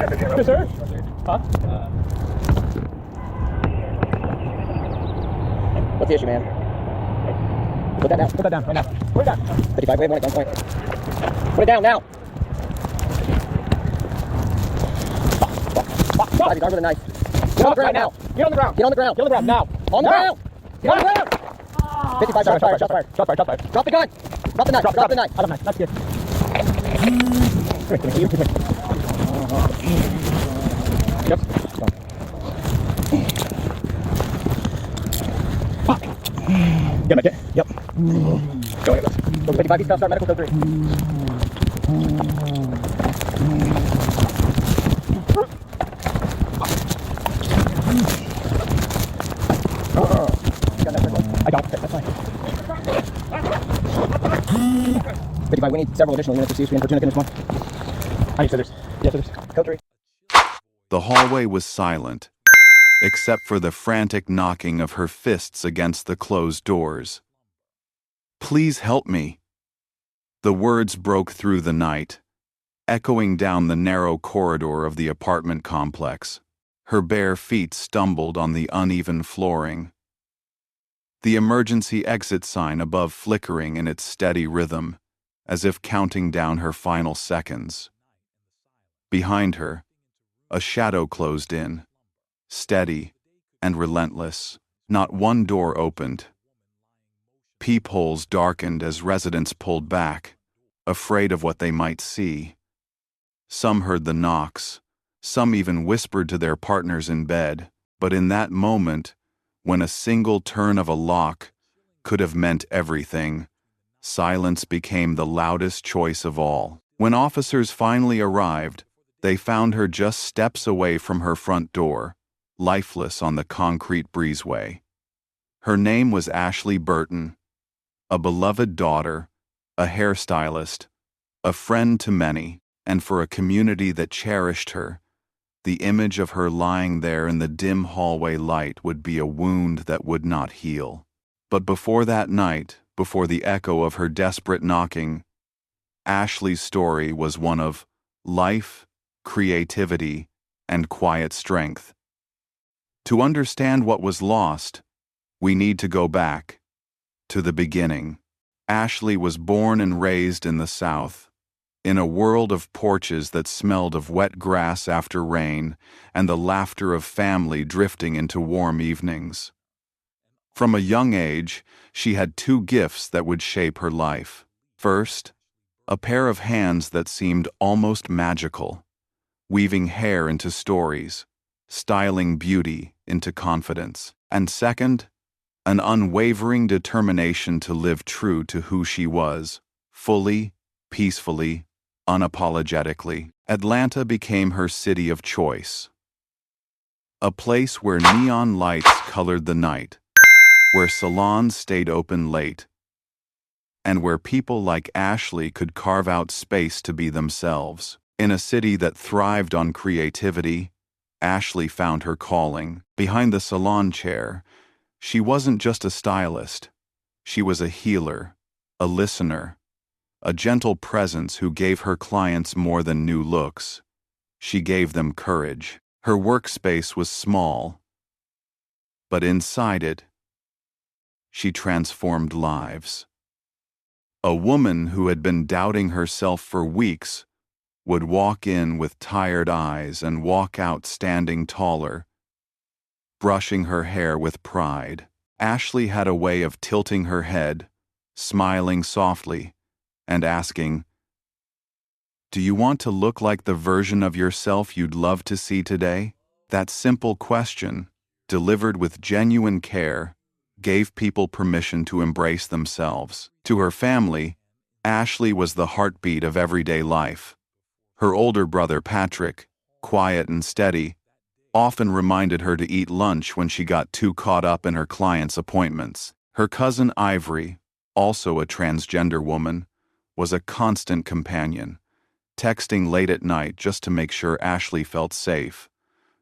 Yes, sir. Huh? What's the issue, man? Put that down. Put that down right now. Put it down. 55, wait, one point. Put it down now. Stop, he's armed with a knife. Get on the ground now. Get on the ground. Get on the ground. Get on the ground now. On the ground. Get on the ground. 55, shot fired. Shot fired. Drop the gun. Drop the knife. Drop the knife. Out of knife. That's good. Yep. Fuck. Get back. Yep. Go ahead. Go 55, he's start medical code 3. I don't. That's fine. 55, we need several additional units to see screen for tunic in this one. I need scissors. Yes, scissors. Code 3. The hallway was silent, except for the frantic knocking of her fists against the closed doors. "Please help me." The words broke through the night, echoing down the narrow corridor of the apartment complex. Her bare feet stumbled on the uneven flooring, the emergency exit sign above flickering in its steady rhythm, as if counting down her final seconds. Behind her, a shadow closed in, steady and relentless. Not one door opened. Peepholes darkened as residents pulled back, afraid of what they might see. Some heard the knocks, some even whispered to their partners in bed, but in that moment, when a single turn of a lock could have meant everything, silence became the loudest choice of all. When officers finally arrived, they found her just steps away from her front door, lifeless on the concrete breezeway. Her name was Ashley Burton, a beloved daughter, a hairstylist, a friend to many, and for a community that cherished her, the image of her lying there in the dim hallway light would be a wound that would not heal. But before that night, before the echo of her desperate knocking, Ashley's story was one of life, creativity, and quiet strength. To understand what was lost, we need to go back to the beginning. Ashley was born and raised in the South, in a world of porches that smelled of wet grass after rain and the laughter of family drifting into warm evenings. From a young age, she had two gifts that would shape her life. First, a pair of hands that seemed almost magical, weaving hair into stories, styling beauty into confidence. And second, an unwavering determination to live true to who she was, fully, peacefully, unapologetically. Atlanta became her city of choice. A place where neon lights colored the night, where salons stayed open late, and where people like Ashley could carve out space to be themselves. In a city that thrived on creativity, Ashley found her calling. Behind the salon chair, she wasn't just a stylist. She was a healer, a listener, a gentle presence who gave her clients more than new looks. She gave them courage. Her workspace was small, but inside it, she transformed lives. A woman who had been doubting herself for weeks would walk in with tired eyes and walk out standing taller, brushing her hair with pride. Ashley had a way of tilting her head, smiling softly, and asking, "Do you want to look like the version of yourself you'd love to see today?" That simple question, delivered with genuine care, gave people permission to embrace themselves. To her family, Ashley was the heartbeat of everyday life. Her older brother, Patrick, quiet and steady, often reminded her to eat lunch when she got too caught up in her clients' appointments. Her cousin Ivory, also a transgender woman, was a constant companion, texting late at night just to make sure Ashley felt safe,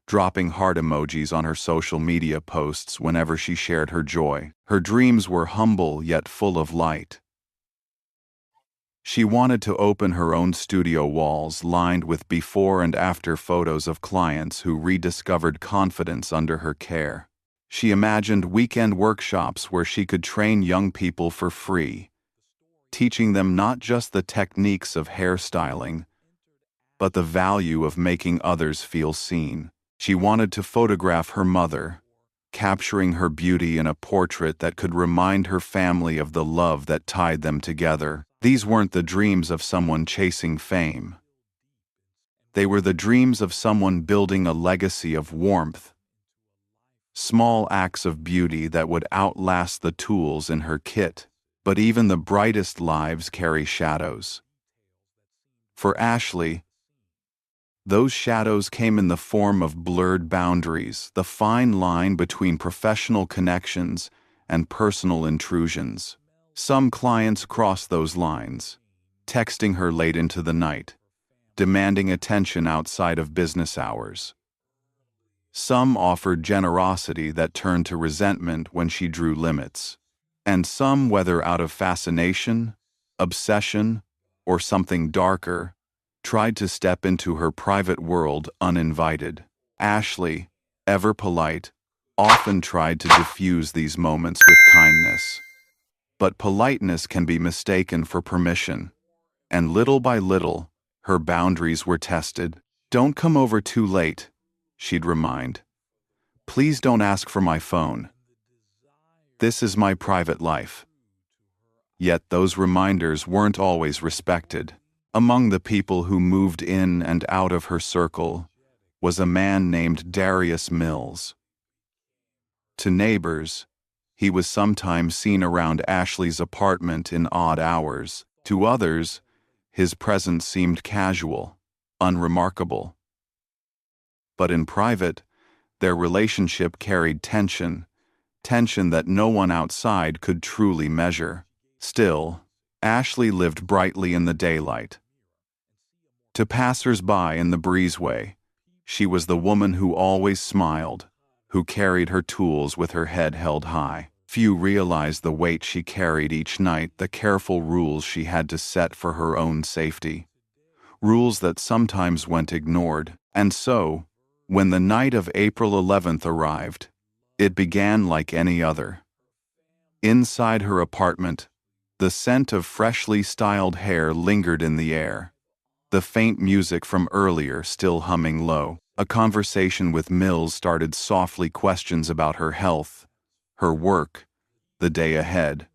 dropping heart emojis on her social media posts whenever she shared her joy. Her dreams were humble yet full of light. She wanted to open her own studio walls lined with before and after photos of clients who rediscovered confidence under her care. She imagined weekend workshops where she could train young people for free, teaching them not just the techniques of hairstyling, but the value of making others feel seen. She wanted to photograph her mother, capturing her beauty in a portrait that could remind her family of the love that tied them together. These weren't the dreams of someone chasing fame. They were the dreams of someone building a legacy of warmth, small acts of beauty that would outlast the tools in her kit. But even the brightest lives carry shadows. For Ashley, those shadows came in the form of blurred boundaries, the fine line between professional connections and personal intrusions. Some clients crossed those lines, texting her late into the night, demanding attention outside of business hours. Some offered generosity that turned to resentment when she drew limits. And some, whether out of fascination, obsession, or something darker, tried to step into her private world uninvited. Ashley, ever polite, often tried to diffuse these moments with kindness. But politeness can be mistaken for permission, and little by little, her boundaries were tested. "Don't come over too late," she'd remind. "Please don't ask for my phone. This is my private life." Yet those reminders weren't always respected. Among the people who moved in and out of her circle was a man named Darius Mills. To neighbors, he was sometimes seen around Ashley's apartment in odd hours. To others, his presence seemed casual, unremarkable. But in private, their relationship carried tension that no one outside could truly measure. Still, Ashley lived brightly in the daylight. To passers-by in the breezeway, she was the woman who always smiled, who carried her tools with her head held high. Few realized the weight she carried each night, the careful rules she had to set for her own safety. Rules that sometimes went ignored. And so, when the night of April 11th arrived, it began like any other. Inside her apartment, the scent of freshly styled hair lingered in the air, the faint music from earlier still humming low. A conversation with Mills started softly, questions about her health, her work, the day ahead.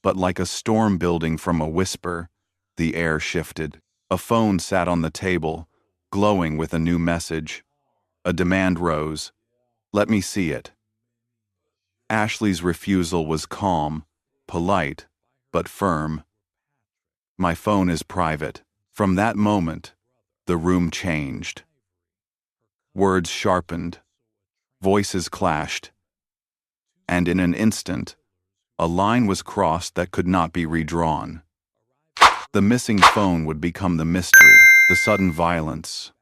But like a storm building from a whisper, the air shifted. A phone sat on the table, glowing with a new message. A demand rose. "Let me see it." Ashley's refusal was calm, polite, but firm. "My phone is private." From that moment, the room changed. Words sharpened, voices clashed, and in an instant, a line was crossed that could not be redrawn. The missing phone would become the mystery, the sudden violence,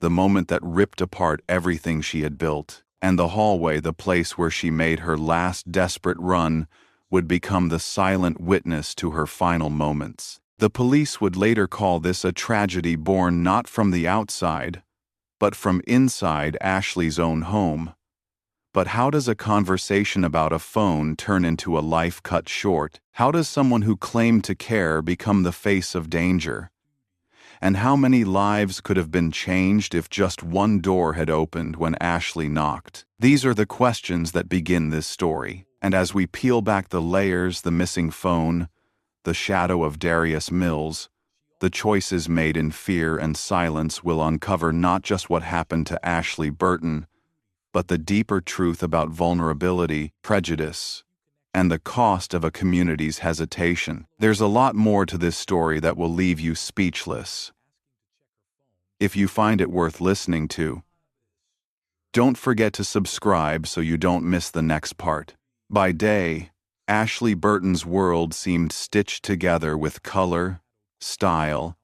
the moment that ripped apart everything she had built. And the hallway, the place where she made her last desperate run, would become the silent witness to her final moments. The police would later call this a tragedy born not from the outside, but from inside Ashley's own home. But how does a conversation about a phone turn into a life cut short? How does someone who claimed to care become the face of danger? And how many lives could have been changed if just one door had opened when Ashley knocked? These are the questions that begin this story. And as we peel back the layers, the missing phone, the shadow of Darius Mills, the choices made in fear and silence will uncover not just what happened to Ashley Burton, but the deeper truth about vulnerability, prejudice, and the cost of a community's hesitation. There's a lot more to this story that will leave you speechless. If you find it worth listening to, don't forget to subscribe so you don't miss the next part. By day, Ashley Burton's world seemed stitched together with color, style,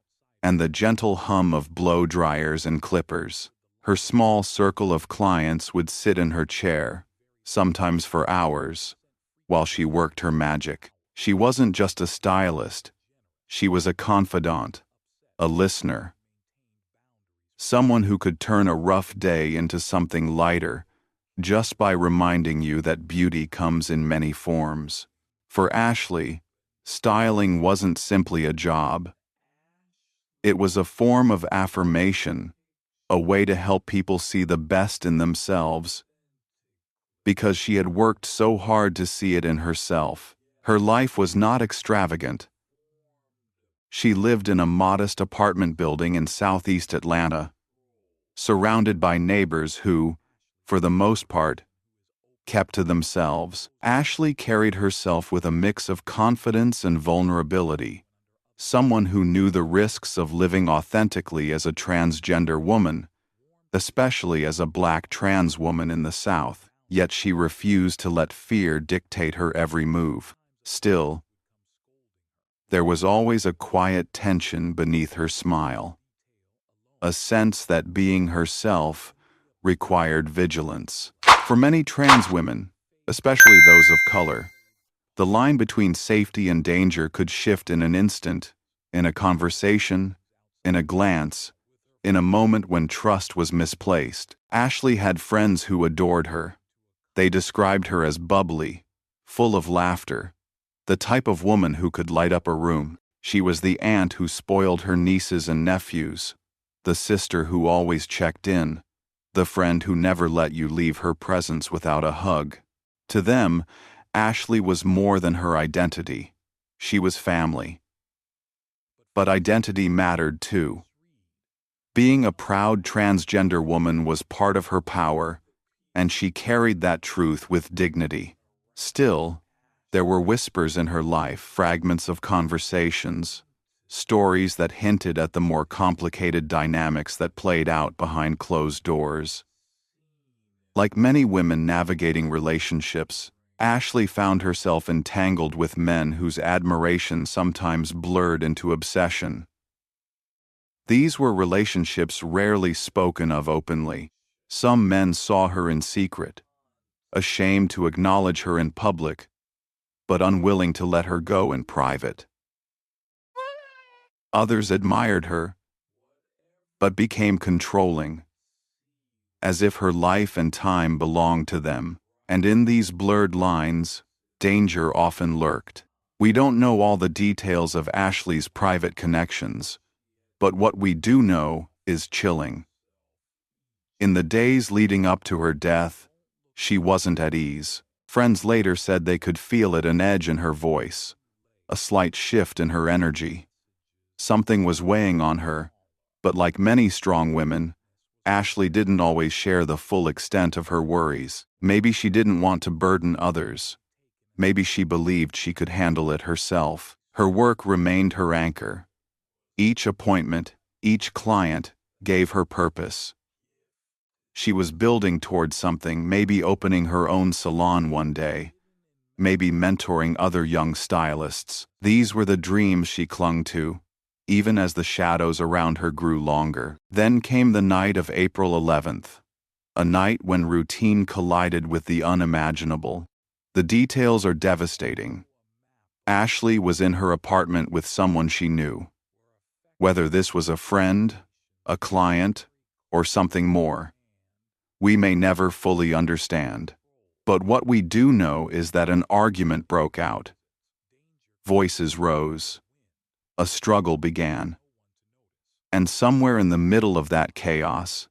and the gentle hum of blow dryers and clippers. Her small circle of clients would sit in her chair, sometimes for hours, while she worked her magic. She wasn't just a stylist. She was a confidant, a listener, someone who could turn a rough day into something lighter just by reminding you that beauty comes in many forms. For Ashley, styling wasn't simply a job. It was a form of affirmation, a way to help people see the best in themselves, because she had worked so hard to see it in herself. Her life was not extravagant. She lived in a modest apartment building in southeast Atlanta, surrounded by neighbors who, for the most part, kept to themselves. Ashley carried herself with a mix of confidence and vulnerability, someone who knew the risks of living authentically as a transgender woman, especially as a Black trans woman in the South, yet she refused to let fear dictate her every move. Still, there was always a quiet tension beneath her smile, a sense that being herself required vigilance. For many trans women, especially those of color, the line between safety and danger could shift in an instant, in a conversation, in a glance, in a moment when trust was misplaced. Ashley had friends who adored her. They described her as bubbly, full of laughter, the type of woman who could light up a room. She was the aunt who spoiled her nieces and nephews, the sister who always checked in, the friend who never let you leave her presence without a hug. To them, Ashley was more than her identity. She was family. But identity mattered too. Being a proud transgender woman was part of her power, and she carried that truth with dignity. Still, there were whispers in her life, fragments of conversations, stories that hinted at the more complicated dynamics that played out behind closed doors. Like many women navigating relationships, Ashley found herself entangled with men whose admiration sometimes blurred into obsession. These were relationships rarely spoken of openly. Some men saw her in secret, ashamed to acknowledge her in public, but unwilling to let her go in private. Others admired her, but became controlling, as if her life and time belonged to them. And in these blurred lines, danger often lurked. We don't know all the details of Ashley's private connections, but what we do know is chilling. In the days leading up to her death, she wasn't at ease. Friends later said they could feel it, an edge in her voice, a slight shift in her energy. Something was weighing on her, but like many strong women, Ashley didn't always share the full extent of her worries. Maybe she didn't want to burden others. Maybe she believed she could handle it herself. Her work remained her anchor. Each appointment, each client, gave her purpose. She was building towards something, maybe opening her own salon one day, maybe mentoring other young stylists. These were the dreams she clung to, even as the shadows around her grew longer. Then came the night of April 11th, a night when routine collided with the unimaginable. The details are devastating. Ashley was in her apartment with someone she knew. Whether this was a friend, a client, or something more, we may never fully understand. But what we do know is that an argument broke out. Voices rose. A struggle began. And somewhere in the middle of that chaos,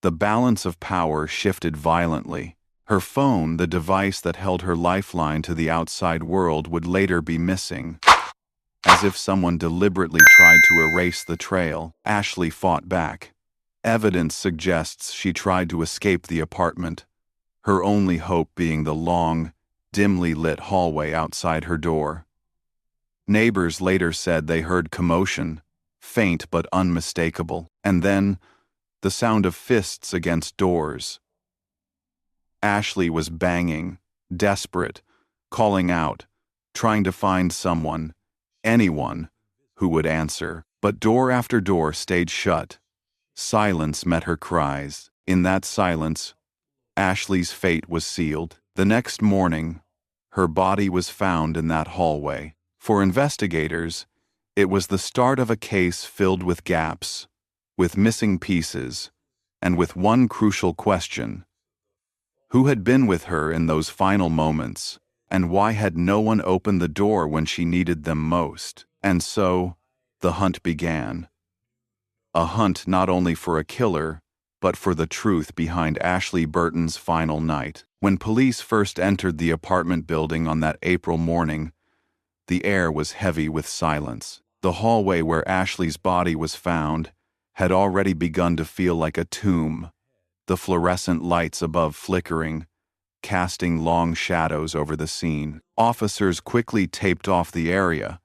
the balance of power shifted violently. Her phone, the device that held her lifeline to the outside world, would later be missing. As if someone deliberately tried to erase the trail, Ashley fought back. Evidence suggests she tried to escape the apartment, her only hope being the long, dimly lit hallway outside her door. Neighbors later said they heard commotion, faint but unmistakable, and then the sound of fists against doors. Ashley was banging, desperate, calling out, trying to find someone, anyone, who would answer. But door after door stayed shut. Silence met her cries. In that silence, Ashley's fate was sealed. The next morning, her body was found in that hallway. For investigators, It was the start of a case filled with gaps, with missing pieces, and with one crucial question. Who had been with her in those final moments, and why had no one opened the door when she needed them most? And so, the hunt began. A hunt not only for a killer, but for the truth behind Ashley Burton's final night. When police first entered the apartment building on that April morning, the air was heavy with silence. The hallway where Ashley's body was found had already begun to feel like a tomb, the fluorescent lights above flickering, casting long shadows over the scene. Officers quickly taped off the area,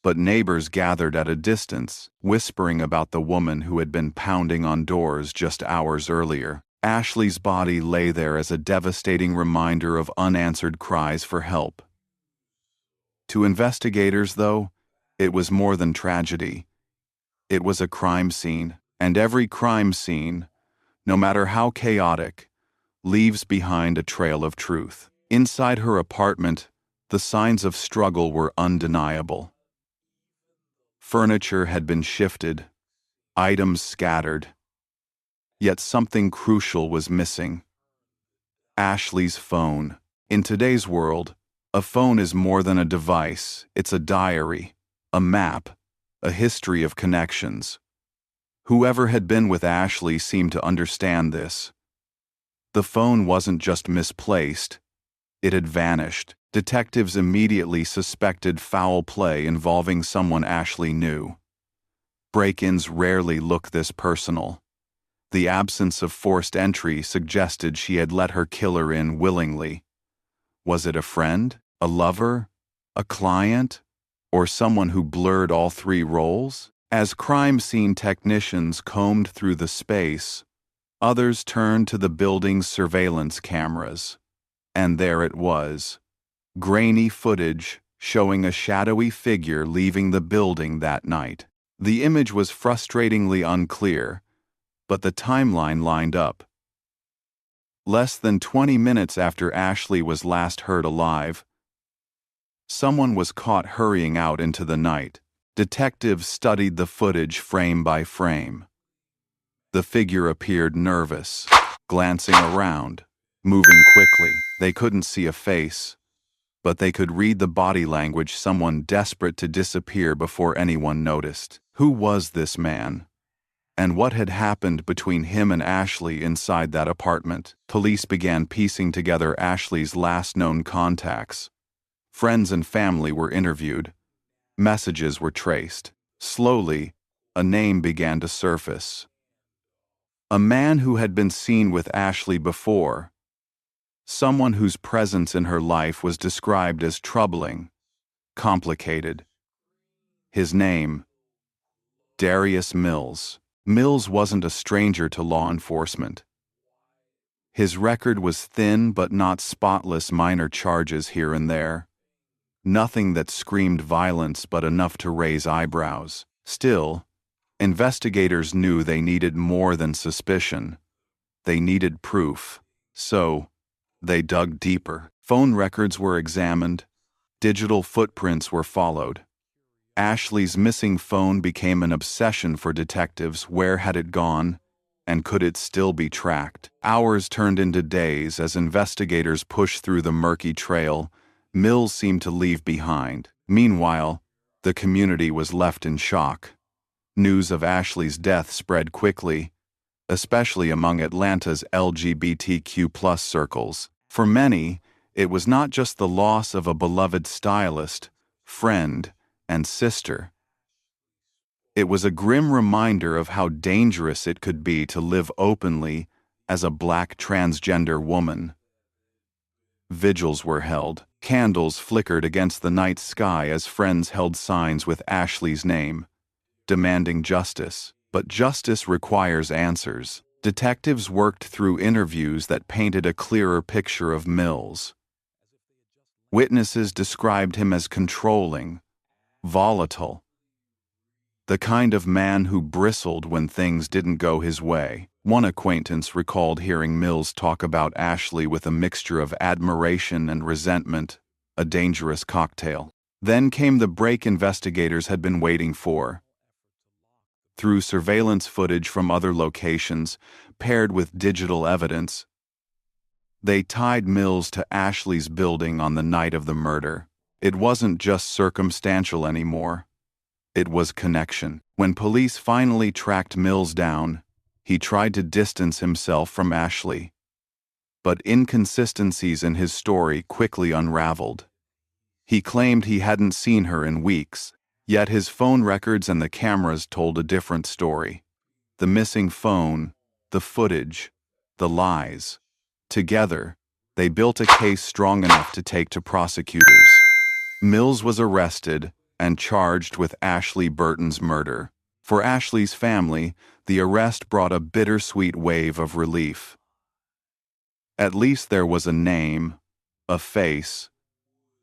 but neighbors gathered at a distance, whispering about the woman who had been pounding on doors just hours earlier. Ashley's body lay there as a devastating reminder of unanswered cries for help. To investigators, though, it was more than tragedy. It was a crime scene, and every crime scene, no matter how chaotic, leaves behind a trail of truth. Inside her apartment, the signs of struggle were undeniable. Furniture had been shifted, items scattered, yet something crucial was missing. Ashley's phone. In today's world, a phone is more than a device. It's a diary, a map, a history of connections. Whoever had been with Ashley seemed to understand this. The phone wasn't just misplaced, it had vanished. Detectives immediately suspected foul play involving someone Ashley knew. Break-ins rarely look this personal. The absence of forced entry suggested she had let her killer in willingly. Was it a friend, a lover, a client, or someone who blurred all three roles? As crime scene technicians combed through the space, others turned to the building's surveillance cameras. And there it was. Grainy footage showing a shadowy figure leaving the building that night. The image was frustratingly unclear, but the timeline lined up. Less than 20 minutes after Ashley was last heard alive, someone was caught hurrying out into the night. Detectives studied the footage frame by frame. The figure appeared nervous, glancing around, moving quickly. They couldn't see a face, but they could read the body language, someone desperate to disappear before anyone noticed. Who was this man? And what had happened between him and Ashley inside that apartment? Police began piecing together Ashley's last known contacts. Friends and family were interviewed. Messages were traced. Slowly, a name began to surface. A man who had been seen with Ashley before. Someone whose presence in her life was described as troubling, complicated. His name, Darius Mills. Mills wasn't a stranger to law enforcement. His record was thin but not spotless, minor charges here and there. Nothing that screamed violence but enough to raise eyebrows. Still, investigators knew they needed more than suspicion. They needed proof. So, they dug deeper. Phone records were examined. Digital footprints were followed. Ashley's missing phone became an obsession for detectives. Where had it gone, and could it still be tracked? Hours turned into days as investigators pushed through the murky trail Mills seemed to leave behind. Meanwhile, the community was left in shock. News of Ashley's death spread quickly, especially among Atlanta's LGBTQ+ circles. For many, it was not just the loss of a beloved stylist, friend, and sister. It was a grim reminder of how dangerous it could be to live openly as a Black transgender woman. Vigils were held. Candles flickered against the night sky as friends held signs with Ashley's name, demanding justice. But justice requires answers. Detectives worked through interviews that painted a clearer picture of Mills. Witnesses described him as controlling, volatile, the kind of man who bristled when things didn't go his way. One acquaintance recalled hearing Mills talk about Ashley with a mixture of admiration and resentment, a dangerous cocktail. Then came the break investigators had been waiting for. Through surveillance footage from other locations, paired with digital evidence, they tied Mills to Ashley's building on the night of the murder. It wasn't just circumstantial anymore. It was connection. When police finally tracked Mills down, he tried to distance himself from Ashley. But inconsistencies in his story quickly unraveled. He claimed he hadn't seen her in weeks, yet his phone records and the cameras told a different story. The missing phone, the footage, the lies. Together, they built a case strong enough to take to prosecutors. Mills was arrested and charged with Ashley Burton's murder. For Ashley's family, the arrest brought a bittersweet wave of relief. At least there was a name, a face,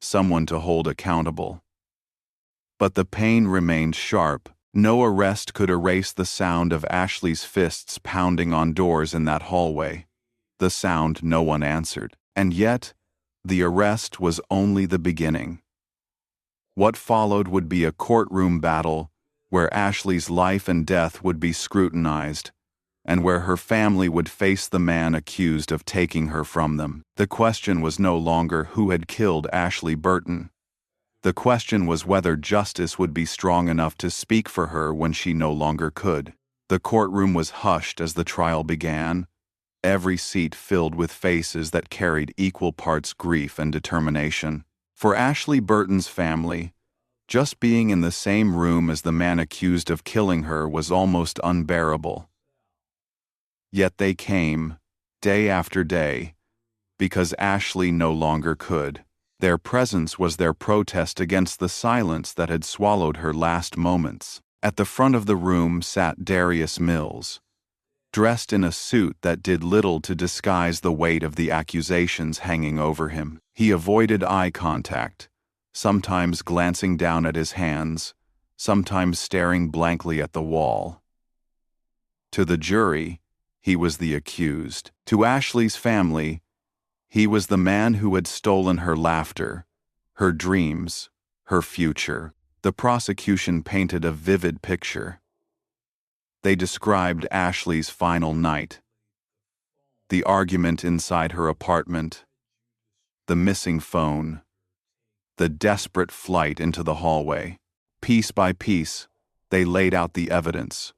someone to hold accountable. But the pain remained sharp. No arrest could erase the sound of Ashley's fists pounding on doors in that hallway. The sound no one answered. And yet, the arrest was only the beginning. What followed would be a courtroom battle where Ashley's life and death would be scrutinized, and where her family would face the man accused of taking her from them. The question was no longer who had killed Ashley Burton. The question was whether justice would be strong enough to speak for her when she no longer could. The courtroom was hushed as the trial began, every seat filled with faces that carried equal parts grief and determination. For Ashley Burton's family, just being in the same room as the man accused of killing her was almost unbearable. Yet they came, day after day, because Ashley no longer could. Their presence was their protest against the silence that had swallowed her last moments. At the front of the room sat Darius Mills, dressed in a suit that did little to disguise the weight of the accusations hanging over him. He avoided eye contact, sometimes glancing down at his hands, sometimes staring blankly at the wall. To the jury, he was the accused. To Ashley's family, he was the man who had stolen her laughter, her dreams, her future. The prosecution painted a vivid picture. They described Ashley's final night, the argument inside her apartment, the missing phone, the desperate flight into the hallway. Piece by piece, they laid out the evidence.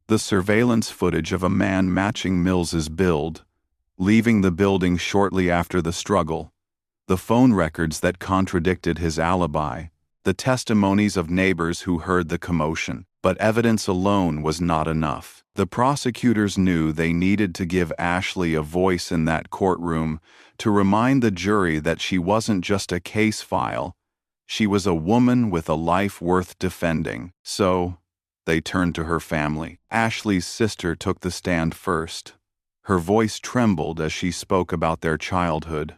The surveillance footage of a man matching Mills's build, leaving the building shortly after the struggle, the phone records that contradicted his alibi, the testimonies of neighbors who heard the commotion. But evidence alone was not enough. The prosecutors knew they needed to give Ashley a voice in that courtroom to remind the jury that she wasn't just a case file, she was a woman with a life worth defending. So, they turned to her family. Ashley's sister took the stand first. Her voice trembled as she spoke about their childhood,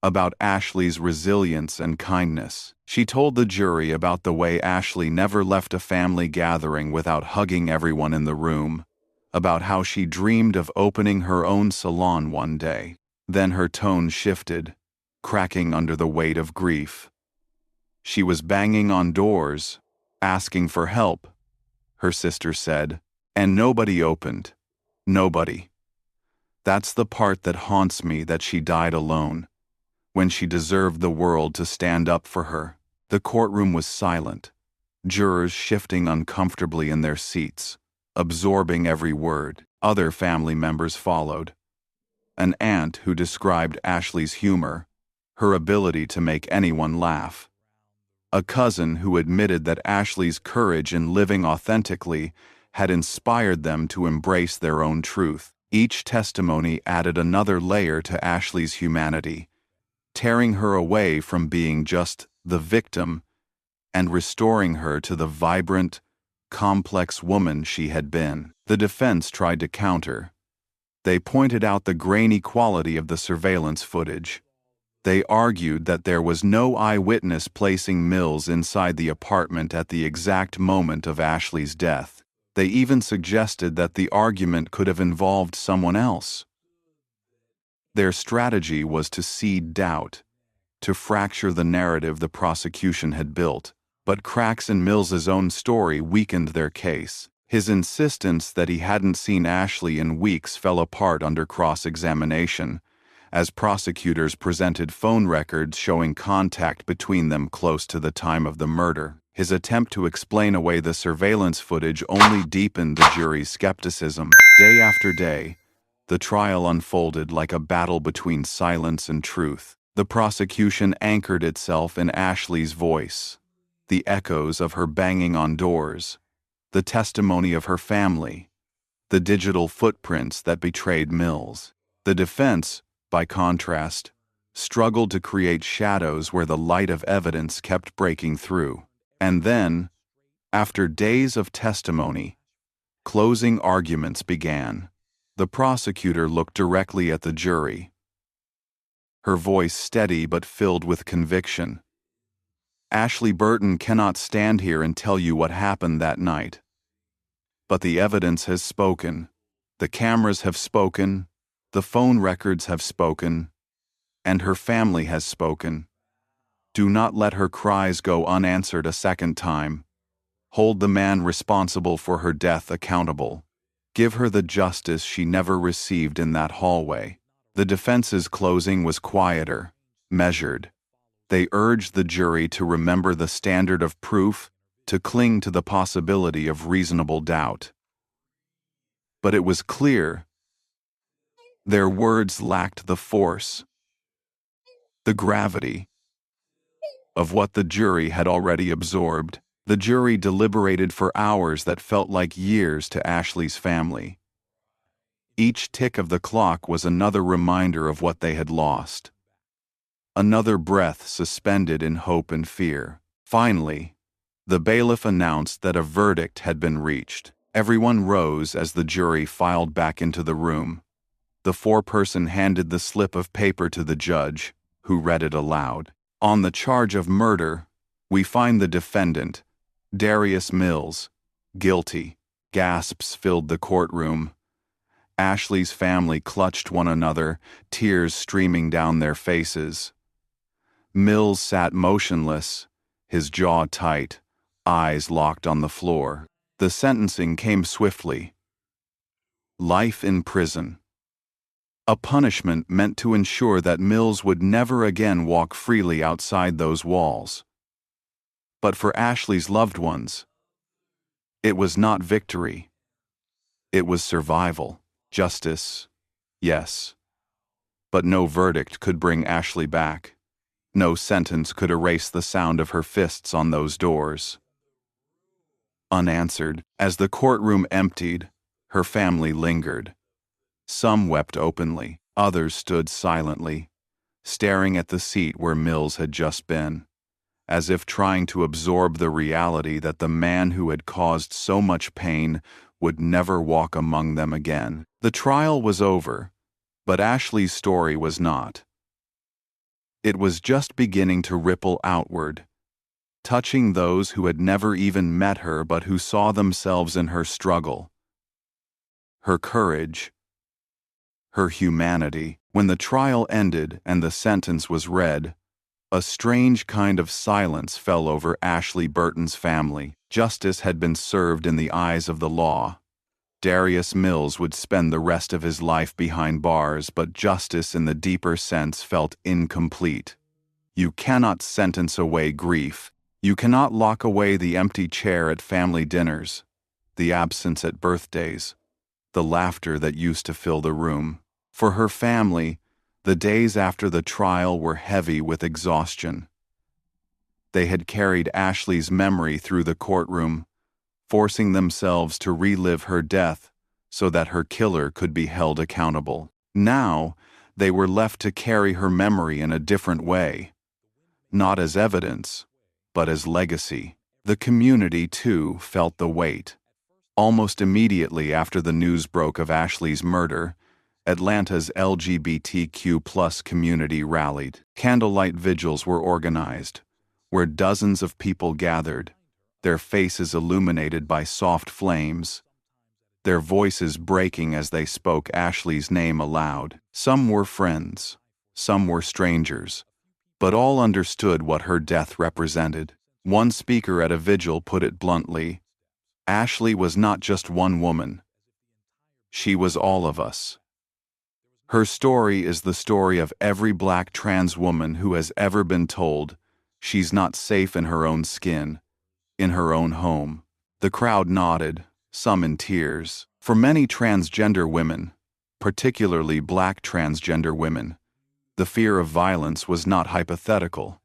about Ashley's resilience and kindness. She told the jury about the way Ashley never left a family gathering without hugging everyone in the room, about how she dreamed of opening her own salon one day. Then her tone shifted, cracking under the weight of grief. She was banging on doors, asking for help, her sister said, and nobody opened. Nobody. That's the part that haunts me, that she died alone, when she deserved the world to stand up for her. The courtroom was silent, jurors shifting uncomfortably in their seats, absorbing every word. Other family members followed. An aunt who described Ashley's humor, her ability to make anyone laugh. A cousin who admitted that Ashley's courage in living authentically had inspired them to embrace their own truth. Each testimony added another layer to Ashley's humanity, tearing her away from being just the victim and restoring her to the vibrant, complex woman she had been. The defense tried to counter. They pointed out the grainy quality of the surveillance footage. They argued that there was no eyewitness placing Mills inside the apartment at the exact moment of Ashley's death. They even suggested that the argument could have involved someone else. Their strategy was to seed doubt, to fracture the narrative the prosecution had built. But cracks in Mills's own story weakened their case. His insistence that he hadn't seen Ashley in weeks fell apart under cross-examination, as prosecutors presented phone records showing contact between them close to the time of the murder. His attempt to explain away the surveillance footage only deepened the jury's skepticism. Day after day, the trial unfolded like a battle between silence and truth. The prosecution anchored itself in Ashley's voice, the echoes of her banging on doors, the testimony of her family, the digital footprints that betrayed Mills. The defense, by contrast, struggled to create shadows where the light of evidence kept breaking through. And then, after days of testimony, closing arguments began. The prosecutor looked directly at the jury, her voice steady but filled with conviction. Ashley Burton cannot stand here and tell you what happened that night. But the evidence has spoken. The cameras have spoken. The phone records have spoken. And her family has spoken. Do not let her cries go unanswered a second time. Hold the man responsible for her death accountable. Give her the justice she never received in that hallway. The defense's closing was quieter, measured. They urged the jury to remember the standard of proof, to cling to the possibility of reasonable doubt. But it was clear their words lacked the force, the gravity of what the jury had already absorbed. The jury deliberated for hours that felt like years to Ashley's family. Each tick of the clock was another reminder of what they had lost. Another breath suspended in hope and fear. Finally, the bailiff announced that a verdict had been reached. Everyone rose as the jury filed back into the room. The foreperson handed the slip of paper to the judge, who read it aloud. On the charge of murder, we find the defendant, Darius Mills, guilty. Gasps filled the courtroom. Ashley's family clutched one another, tears streaming down their faces. Mills sat motionless, his jaw tight, eyes locked on the floor. The sentencing came swiftly. Life in prison. A punishment meant to ensure that Mills would never again walk freely outside those walls. But for Ashley's loved ones, it was not victory. It was survival. Justice, yes. But no verdict could bring Ashley back. No sentence could erase the sound of her fists on those doors. Unanswered, as the courtroom emptied, her family lingered. Some wept openly, others stood silently, staring at the seat where Mills had just been, as if trying to absorb the reality that the man who had caused so much pain would never walk among them again. The trial was over, but Ashley's story was not. It was just beginning to ripple outward, touching those who had never even met her but who saw themselves in her struggle, her courage, her humanity. When the trial ended and the sentence was read, a strange kind of silence fell over Ashley Burton's family. Justice had been served in the eyes of the law. Darius Mills would spend the rest of his life behind bars, but justice in the deeper sense felt incomplete. You cannot sentence away grief. You cannot lock away the empty chair at family dinners, the absence at birthdays, the laughter that used to fill the room. For her family, the days after the trial were heavy with exhaustion. They had carried Ashley's memory through the courtroom, forcing themselves to relive her death so that her killer could be held accountable. Now, they were left to carry her memory in a different way, not as evidence, but as legacy. The community, too, felt the weight. Almost immediately after the news broke of Ashley's murder, Atlanta's LGBTQ+ community rallied. Candlelight vigils were organized, where dozens of people gathered, their faces illuminated by soft flames, their voices breaking as they spoke Ashley's name aloud. Some were friends, some were strangers, but all understood what her death represented. One speaker at a vigil put it bluntly: Ashley was not just one woman. She was all of us. Her story is the story of every Black trans woman who has ever been told she's not safe in her own skin, in her own home. The crowd nodded, some in tears. For many transgender women, particularly Black transgender women, the fear of violence was not hypothetical.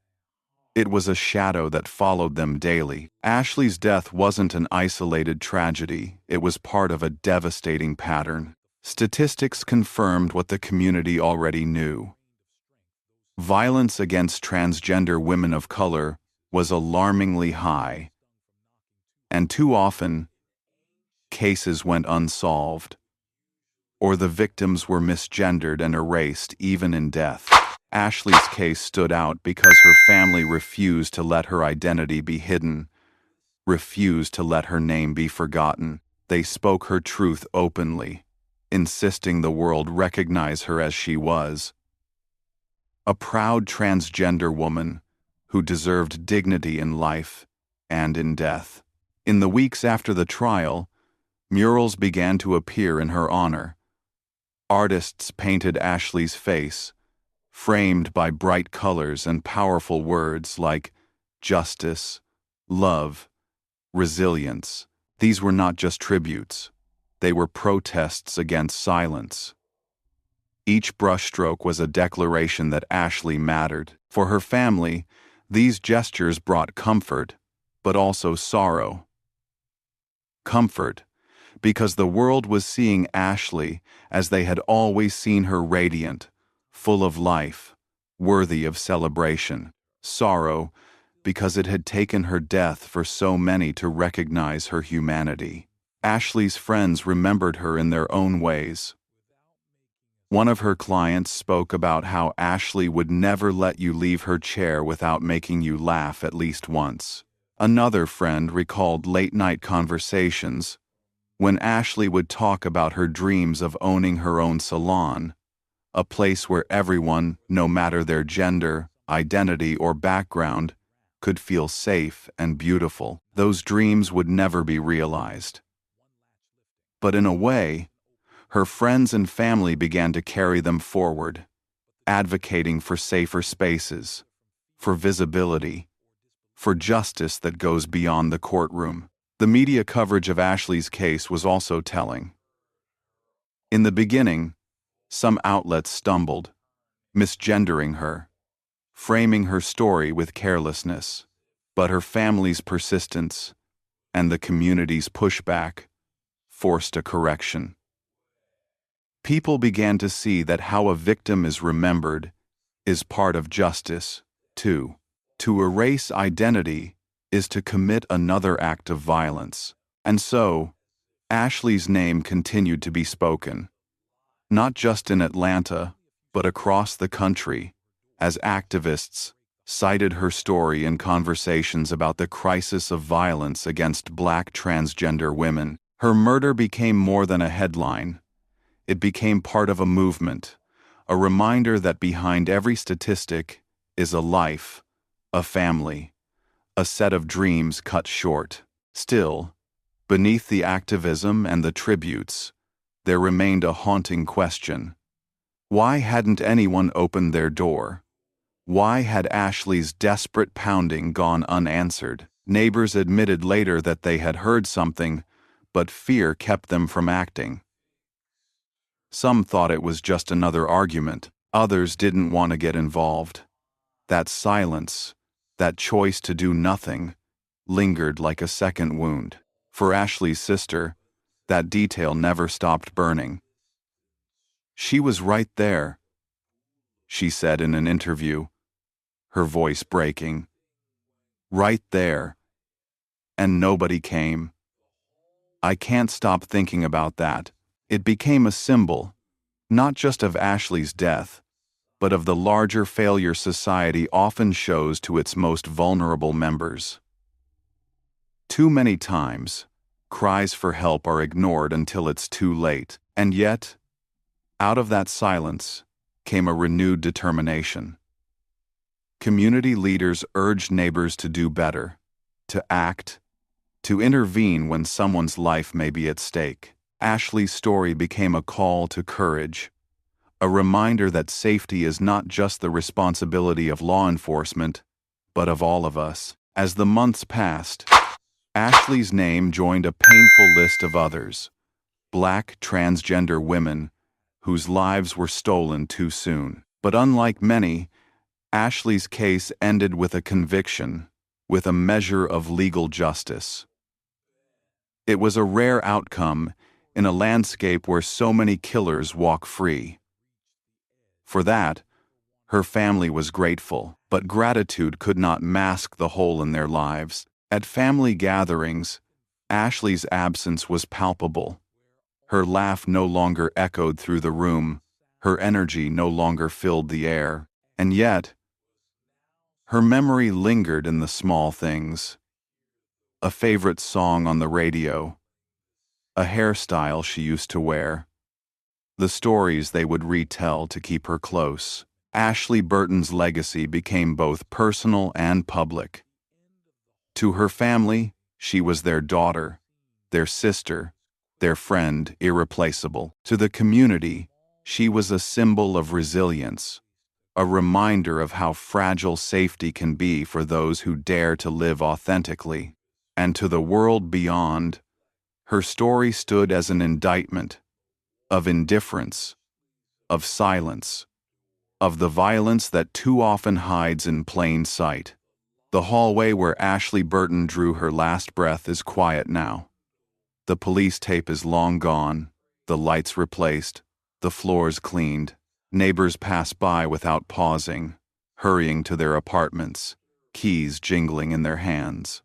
It was a shadow that followed them daily. Ashley's death wasn't an isolated tragedy, it was part of a devastating pattern. Statistics confirmed what the community already knew. Violence against transgender women of color was alarmingly high, and too often, cases went unsolved, or the victims were misgendered and erased even in death. Ashley's case stood out because her family refused to let her identity be hidden, refused to let her name be forgotten. They spoke her truth openly, insisting the world recognize her as she was, a proud transgender woman who deserved dignity in life and in death. In the weeks after the trial, murals began to appear in her honor. Artists painted Ashley's face, framed by bright colors and powerful words like justice, love, resilience. These were not just tributes. They were protests against silence. Each brushstroke was a declaration that Ashley mattered. For her family, these gestures brought comfort, but also sorrow. Comfort, because the world was seeing Ashley as they had always seen her: radiant, full of life, worthy of celebration. Sorrow, because it had taken her death for so many to recognize her humanity. Ashley's friends remembered her in their own ways. One of her clients spoke about how Ashley would never let you leave her chair without making you laugh at least once. Another friend recalled late-night conversations when Ashley would talk about her dreams of owning her own salon, a place where everyone, no matter their gender, identity, or background, could feel safe and beautiful. Those dreams would never be realized. But in a way, her friends and family began to carry them forward, advocating for safer spaces, for visibility, for justice that goes beyond the courtroom. The media coverage of Ashley's case was also telling. In the beginning, some outlets stumbled, misgendering her, framing her story with carelessness, but her family's persistence and the community's pushback forced a correction. People began to see that how a victim is remembered is part of justice, too. To erase identity is to commit another act of violence. And so, Ashley's name continued to be spoken, not just in Atlanta, but across the country, as activists cited her story in conversations about the crisis of violence against Black transgender women. Her murder became more than a headline. It became part of a movement, a reminder that behind every statistic is a life, a family, a set of dreams cut short. Still, beneath the activism and the tributes, there remained a haunting question. Why hadn't anyone opened their door? Why had Ashley's desperate pounding gone unanswered? Neighbors admitted later that they had heard something, but fear kept them from acting. Some thought it was just another argument. Others didn't want to get involved. That silence, that choice to do nothing, lingered like a second wound. For Ashley's sister, that detail never stopped burning. "She was right there," she said in an interview, her voice breaking. "Right there. And nobody came." I can't stop thinking about that. It became a symbol, not just of Ashley's death, but of the larger failure society often shows to its most vulnerable members. Too many times, cries for help are ignored until it's too late. And yet, out of that silence came a renewed determination. Community leaders urged neighbors to do better, to act, to intervene when someone's life may be at stake. Ashley's story became a call to courage, a reminder that safety is not just the responsibility of law enforcement, but of all of us. As the months passed, Ashley's name joined a painful list of others, Black transgender women whose lives were stolen too soon. But unlike many, Ashley's case ended with a conviction, with a measure of legal justice. It was a rare outcome in a landscape where so many killers walk free. For that, her family was grateful, but gratitude could not mask the hole in their lives. At family gatherings, Ashley's absence was palpable. Her laugh no longer echoed through the room, her energy no longer filled the air, and yet, her memory lingered in the small things. A favorite song on the radio, a hairstyle she used to wear, the stories they would retell to keep her close. Ashley Burton's legacy became both personal and public. To her family, she was their daughter, their sister, their friend, irreplaceable. To the community, she was a symbol of resilience, a reminder of how fragile safety can be for those who dare to live authentically. And to the world beyond, her story stood as an indictment of indifference, of silence, of the violence that too often hides in plain sight. The hallway where Ashley Burton drew her last breath is quiet now. The police tape is long gone, the lights replaced, the floors cleaned. Neighbors pass by without pausing, hurrying to their apartments, keys jingling in their hands.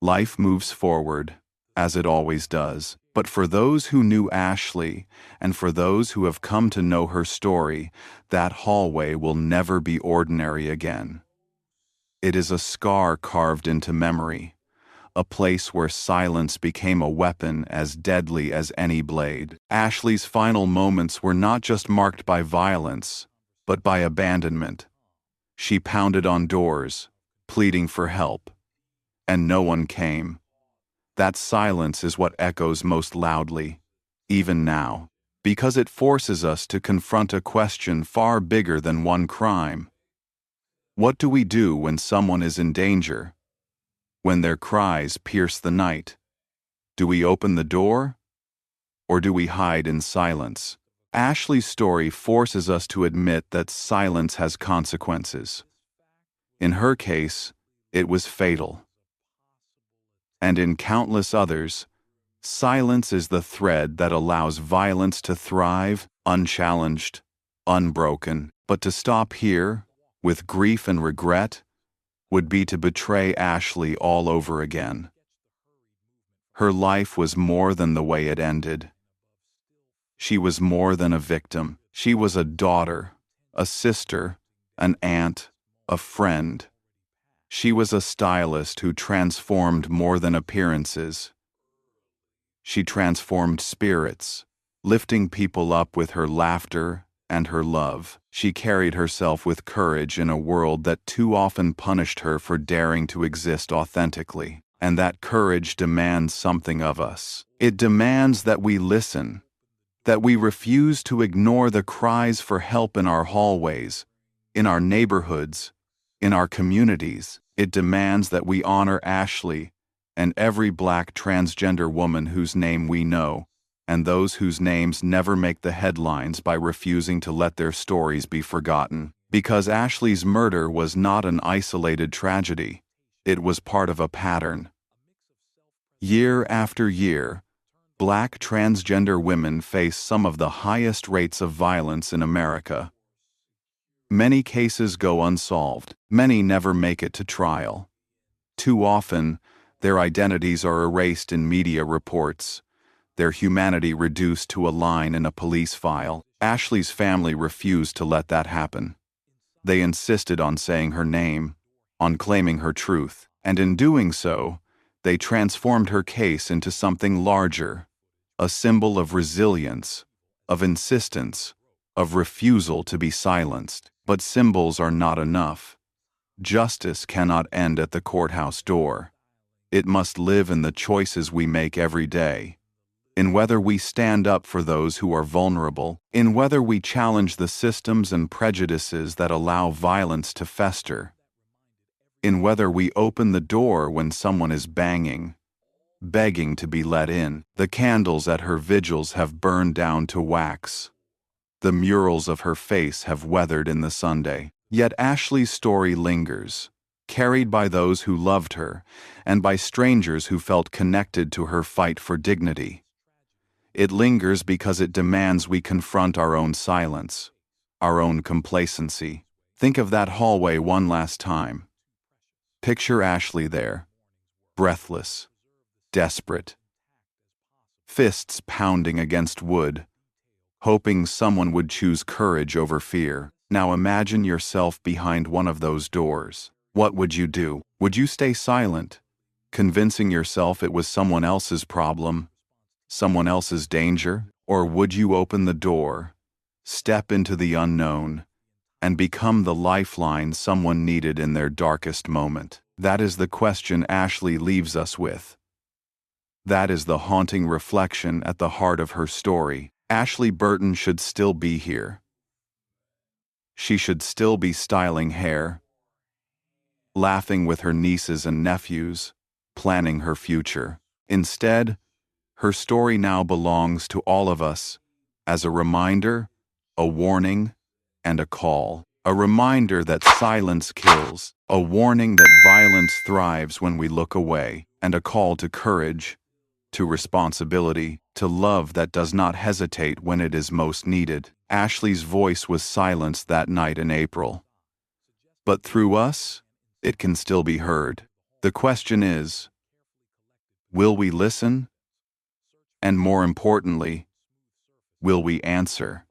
Life moves forward, as it always does. But for those who knew Ashley, and for those who have come to know her story, that hallway will never be ordinary again. It is a scar carved into memory, a place where silence became a weapon as deadly as any blade. Ashley's final moments were not just marked by violence, but by abandonment. She pounded on doors, pleading for help, and no one came. That silence is what echoes most loudly, even now, because it forces us to confront a question far bigger than one crime. What do we do when someone is in danger? When their cries pierce the night? Do we open the door? Or do we hide in silence? Ashley's story forces us to admit that silence has consequences. In her case, it was fatal. And in countless others, silence is the thread that allows violence to thrive, unchallenged, unbroken. But to stop here, with grief and regret, would be to betray Ashley all over again. Her life was more than the way it ended. She was more than a victim. She was a daughter, a sister, an aunt, a friend. She was a stylist who transformed more than appearances. She transformed spirits, lifting people up with her laughter and her love. She carried herself with courage in a world that too often punished her for daring to exist authentically. And that courage demands something of us. It demands that we listen, that we refuse to ignore the cries for help in our hallways, in our neighborhoods, in our communities. It demands that we honor Ashley and every Black transgender woman whose name we know, and those whose names never make the headlines by refusing to let their stories be forgotten. Because Ashley's murder was not an isolated tragedy, it was part of a pattern. Year after year, Black transgender women face some of the highest rates of violence in America. Many cases go unsolved. Many never make it to trial. Too often, their identities are erased in media reports, their humanity reduced to a line in a police file. Ashley's family refused to let that happen. They insisted on saying her name, on claiming her truth, and in doing so, they transformed her case into something larger, a symbol of resilience, of insistence, of refusal to be silenced. But symbols are not enough. Justice cannot end at the courthouse door. It must live in the choices we make every day. In whether we stand up for those who are vulnerable, in whether we challenge the systems and prejudices that allow violence to fester, in whether we open the door when someone is banging, begging to be let in. The candles at her vigils have burned down to wax. The murals of her face have weathered in the Sunday. Yet Ashley's story lingers, carried by those who loved her and by strangers who felt connected to her fight for dignity. It lingers because it demands we confront our own silence, our own complacency. Think of that hallway one last time. Picture Ashley there, breathless, desperate, fists pounding against wood, hoping someone would choose courage over fear. Now imagine yourself behind one of those doors. What would you do? Would you stay silent, convincing yourself it was someone else's problem, someone else's danger? Or would you open the door, step into the unknown, and become the lifeline someone needed in their darkest moment? That is the question Ashley leaves us with. That is the haunting reflection at the heart of her story. Ashley Burton should still be here. She should still be styling hair, laughing with her nieces and nephews, planning her future. Instead, her story now belongs to all of us as a reminder, a warning, and a call. A reminder that silence kills, a warning that violence thrives when we look away, and a call to courage, to responsibility, to love that does not hesitate when it is most needed. Ashley's voice was silenced that night in April. But through us, it can still be heard. The question is, will we listen? And more importantly, will we answer?